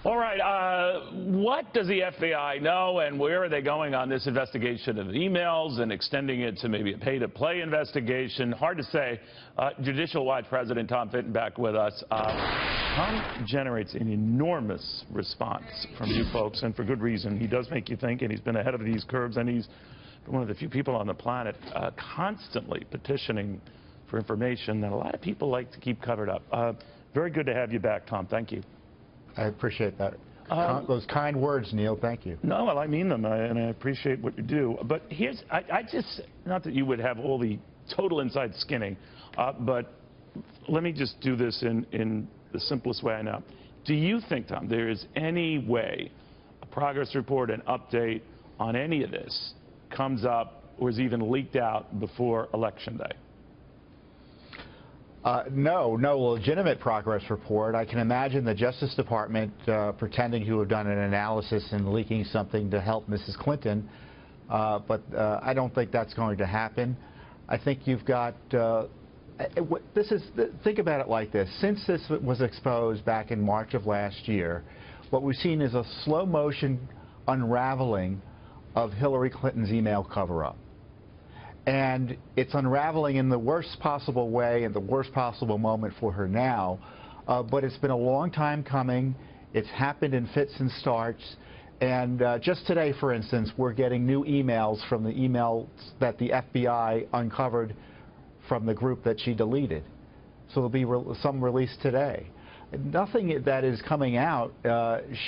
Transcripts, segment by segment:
All right, what does the FBI know, and where are they going on this investigation of emails and extending it to maybe a pay-to-play investigation? Hard to say. Judicial Watch President Tom Fitton back with us. Tom generates an enormous response from you folks, and for good reason. He does make you think, and he's been ahead of these curves, and he's one of the few people on the planet constantly petitioning for information that a lot of people like to keep covered up. Very good to have you back, Tom. Thank you. I appreciate that. Those kind words, Neil. Thank you. No, well, I mean them, and I appreciate what you do. But here's, I just, not that you would have all the total inside skinning, but let me just do this in the simplest way I know. Do you think, Tom, there is any way a progress report, an update on any of this comes up or is even leaked out before Election Day? No legitimate progress report. I can imagine the Justice Department pretending to have done an analysis and leaking something to help Mrs. Clinton, but I don't think that's going to happen. I think you've got, think about it like this. Since this was exposed back in March of last year, what we've seen is a slow motion unraveling of Hillary Clinton's email cover-up. And it's unraveling in the worst possible way, in the worst possible moment for her now. But it's been a long time coming. It's happened in fits and starts. And just today, for instance, we're getting new emails from the emails that the FBI uncovered from the group that she deleted. So there'll be some released today. Nothing that is coming out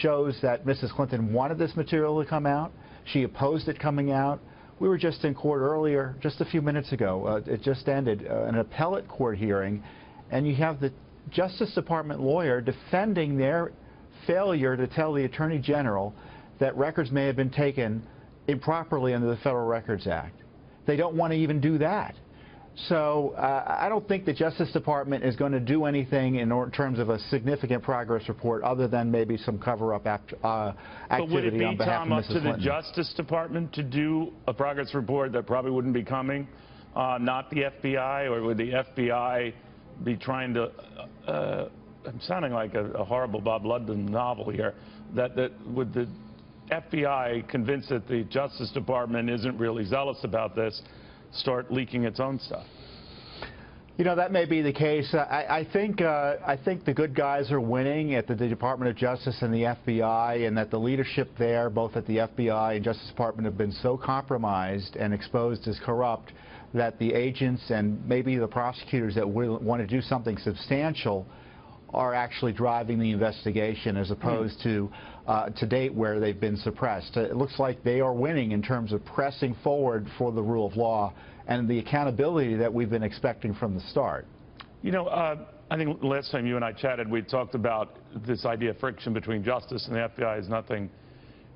shows that Mrs. Clinton wanted this material to come out. She opposed it coming out. We were just in court earlier, just a few minutes ago. It just ended, an appellate court hearing, and you have the Justice Department lawyer defending their failure to tell the Attorney General that records may have been taken improperly under the Federal Records Act. They don't want to even do that. So I don't think the Justice Department is going to do anything in terms of a significant progress report other than maybe some cover-up activity on behalf of Mrs. Clinton. But would it be, Tom, up to the Justice Department to do a progress report that probably wouldn't be coming, not the FBI? Or would the FBI be trying to, I'm sounding like a horrible Bob London novel here, would the FBI, convinced that the Justice Department isn't really zealous about this, start leaking its own stuff? You know, that may be the case. I think the good guys are winning at the Department of Justice and the FBI, and that the leadership there, both at the FBI and Justice Department, have been so compromised and exposed as corrupt that the agents and maybe the prosecutors that want to do something substantial are actually driving the investigation, as opposed to date where they've been suppressed. It looks like they are winning in terms of pressing forward for the rule of law and the accountability that we've been expecting from the start. You know, I think last time you and I chatted, we talked about this idea of friction between justice and the FBI is nothing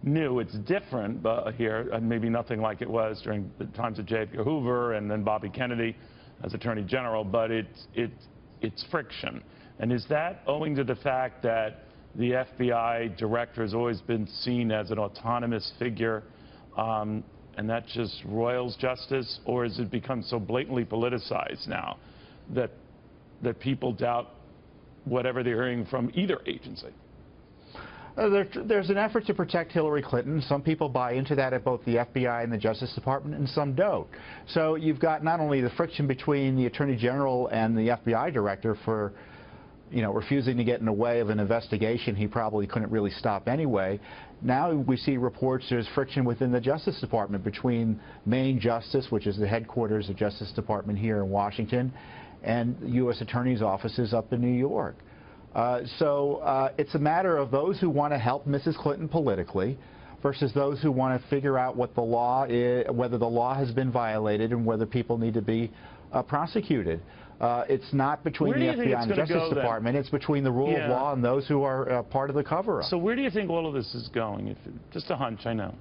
new. It's different here, and maybe nothing like it was during the times of J. Edgar Hoover and then Bobby Kennedy as Attorney General, but it's friction. And is that owing to the fact that the FBI director has always been seen as an autonomous figure, and that just roils justice? Or has it become so blatantly politicized now that people doubt whatever they're hearing from either agency? There's an effort to protect Hillary Clinton. Some people buy into that at both the FBI and the Justice Department, and some don't. So you've got not only the friction between the Attorney General and the FBI director for refusing to get in the way of an investigation he probably couldn't really stop anyway. Now we see reports there's friction within the Justice Department between Main Justice, which is the headquarters of the Justice Department here in Washington, and U.S. Attorney's offices up in New York. So it's a matter of those who want to help Mrs. Clinton politically versus those who want to figure out what the law is, whether the law has been violated and whether people need to be prosecuted. It's not between the FBI and the Justice Department. It's between the rule of law and those who are part of the cover-up. So where do you think all of this is going? Just a hunch, I know.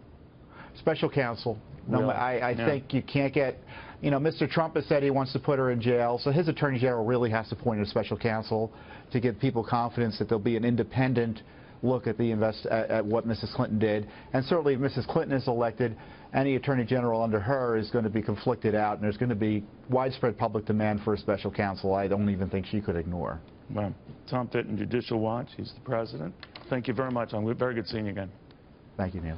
Special counsel. Really? No, I think you can't get, Mr. Trump has said he wants to put her in jail, so his Attorney General really has to appoint a special counsel to give people confidence that there'll be an independent look at at what Mrs. Clinton did. And certainly if Mrs. Clinton is elected, any Attorney General under her is going to be conflicted out, and there's going to be widespread public demand for a special counsel I don't even think she could ignore. Well, Tom Fitton, Judicial Watch. He's the president. Thank you very much. Very good seeing you again. Thank you, Neil.